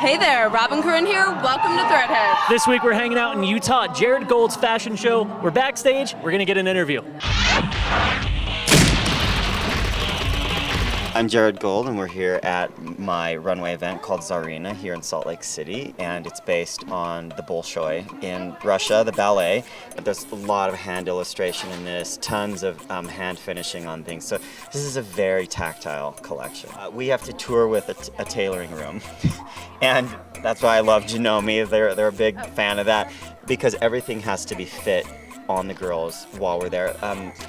Hey there, Rob and Corinne here. Welcome to Threadheads. This week we're hanging out in Utah at Jared Gold's fashion show. We're backstage. We're gonna get an interview. I'm Jared Gold, and we're here at my runway event called Czarina here in Salt Lake City, and it's based on the Bolshoi in Russia, the ballet. There's a lot of hand illustration in this, tons of hand finishing on things, so this is a very tactile collection. We have to tour with a tailoring room, and that's why I love Janome. They're a big fan of that, because everything has to be fit on the girls while we're there.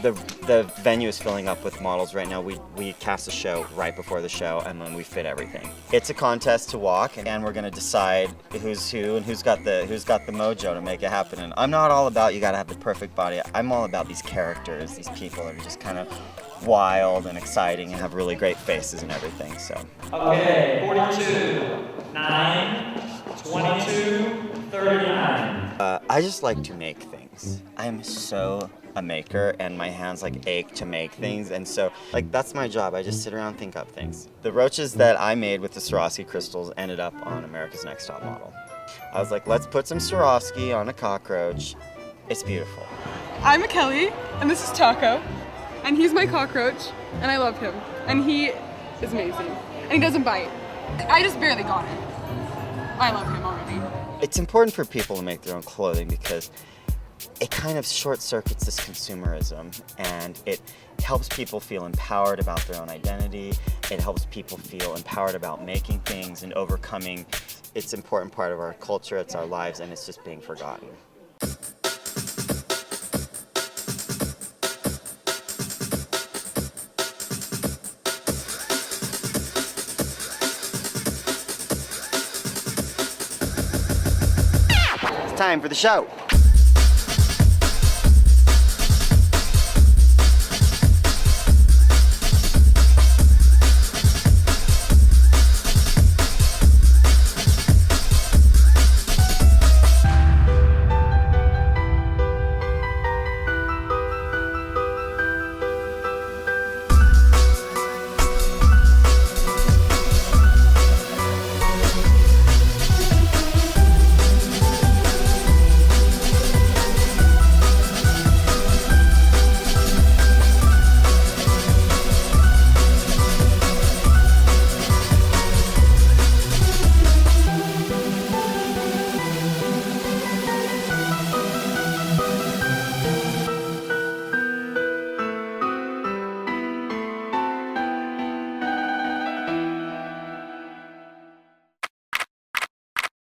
The venue is filling up with models right now. We cast a show right before the show, and then we fit everything. It's a contest to walk, and we're gonna decide who's who and who's got the mojo to make it happen. And I'm not all about you gotta have the perfect body. I'm all about these characters, these people that are just kind of wild and exciting and have really great faces and everything. So. Okay, 42, 9, 22, 39. I just like to make things. I'm so a maker, and my hands like ache to make things, and so like that's my job. I just sit around and think up things. The roaches that I made with the Swarovski crystals ended up on America's Next Top Model. I was like, let's put some Swarovski on a cockroach. It's beautiful. I'm Kelly, and this is Taco, and he's my cockroach, and I love him, and he is amazing, and he doesn't bite. I just barely got it. I love him already. It's important for people to make their own clothing because it kind of short-circuits this consumerism, and it helps people feel empowered about their own identity. It helps people feel empowered about making things and overcoming. It's an important part of our culture, it's our lives, and it's just being forgotten. It's time for the show.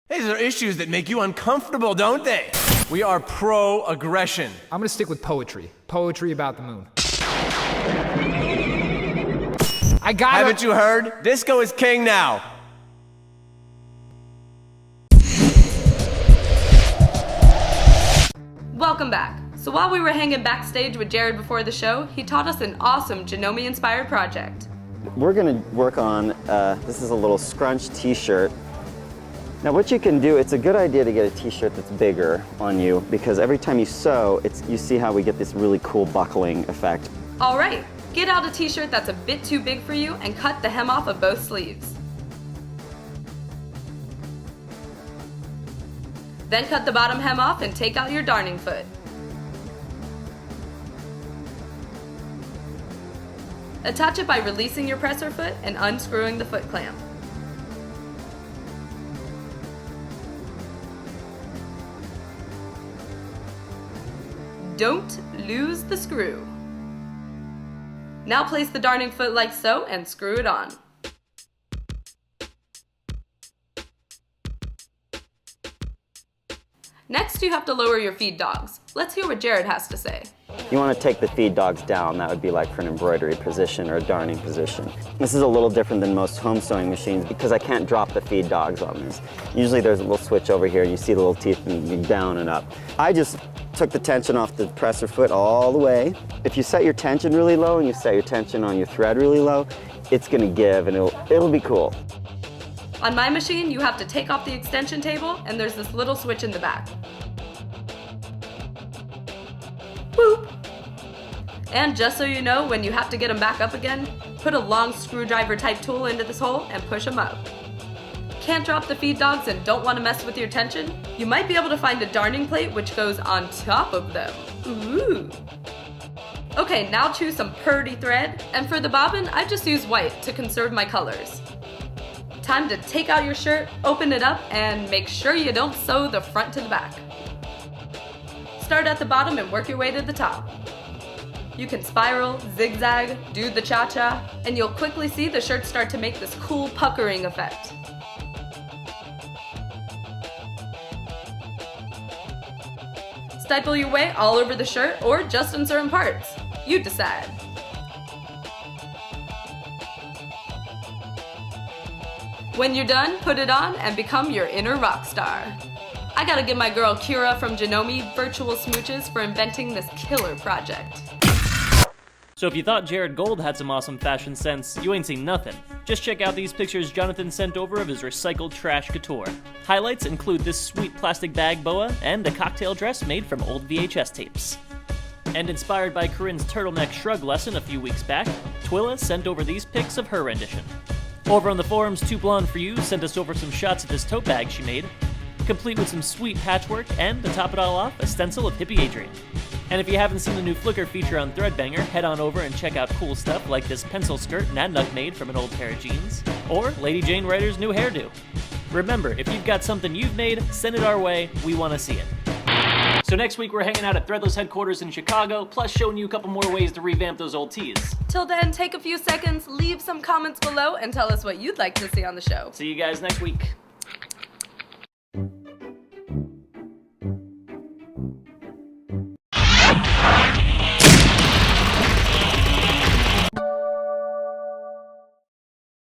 These are issues that make you uncomfortable, don't they? We are pro-aggression. I'm gonna stick with poetry. Poetry about the moon. Haven't you heard? Disco is king now. Welcome back. So while we were hanging backstage with Jared before the show, he taught us an awesome Janome-inspired project. We're gonna work on, this is a little scrunch t-shirt. Now what you can do, it's a good idea to get a t-shirt that's bigger on you, because every time you sew, you see how we get this really cool buckling effect. All right, get out a t-shirt that's a bit too big for you and cut the hem off of both sleeves. Then cut the bottom hem off and take out your darning foot. Attach it by releasing your presser foot and unscrewing the foot clamp. Don't lose the screw. Now place the darning foot like so and screw it on. Next, you have to lower your feed dogs. Let's hear what Jared has to say. You want to take the feed dogs down. That would be like for an embroidery position or a darning position. This is a little different than most home sewing machines because I can't drop the feed dogs on this. Usually there's a little switch over here. You see the little teeth and down and up. I just took the tension off the presser foot all the way. If you set your tension really low and you set your tension on your thread really low, it's going to give and it'll be cool. On my machine, you have to take off the extension table and there's this little switch in the back. Boop! And just so you know, when you have to get them back up again, put a long screwdriver type tool into this hole and push them up. Can't drop the feed dogs and don't want to mess with your tension? You might be able to find a darning plate which goes on top of them. Ooh. Okay, now choose some purdy thread, and for the bobbin, I just use white to conserve my colors. Time to take out your shirt, open it up, and make sure you don't sew the front to the back. Start at the bottom and work your way to the top. You can spiral, zigzag, do the cha-cha, and you'll quickly see the shirt start to make this cool puckering effect. Stipple your way all over the shirt or just in certain parts. You decide. When you're done, put it on and become your inner rock star. I gotta give my girl Kira from Janome virtual smooches for inventing this killer project. So if you thought Jared Gold had some awesome fashion sense, you ain't seen nothing. Just check out these pictures Jonathan sent over of his recycled trash couture. Highlights include this sweet plastic bag boa and a cocktail dress made from old VHS tapes. And inspired by Corinne's turtleneck shrug lesson a few weeks back, Twilla sent over these pics of her rendition. Over on the forums, Too Blonde For You sent us over some shots of this tote bag she made, complete with some sweet patchwork and, to top it all off, a stencil of Hippie Adrian. And if you haven't seen the new Flickr feature on Threadbanger, head on over and check out cool stuff like this pencil skirt Nat Nuck made from an old pair of jeans, or Lady Jane Ryder's new hairdo. Remember, if you've got something you've made, send it our way, we want to see it. So next week we're hanging out at Threadless headquarters in Chicago, plus showing you a couple more ways to revamp those old tees. Till then, take a few seconds, leave some comments below, and tell us what you'd like to see on the show. See you guys next week.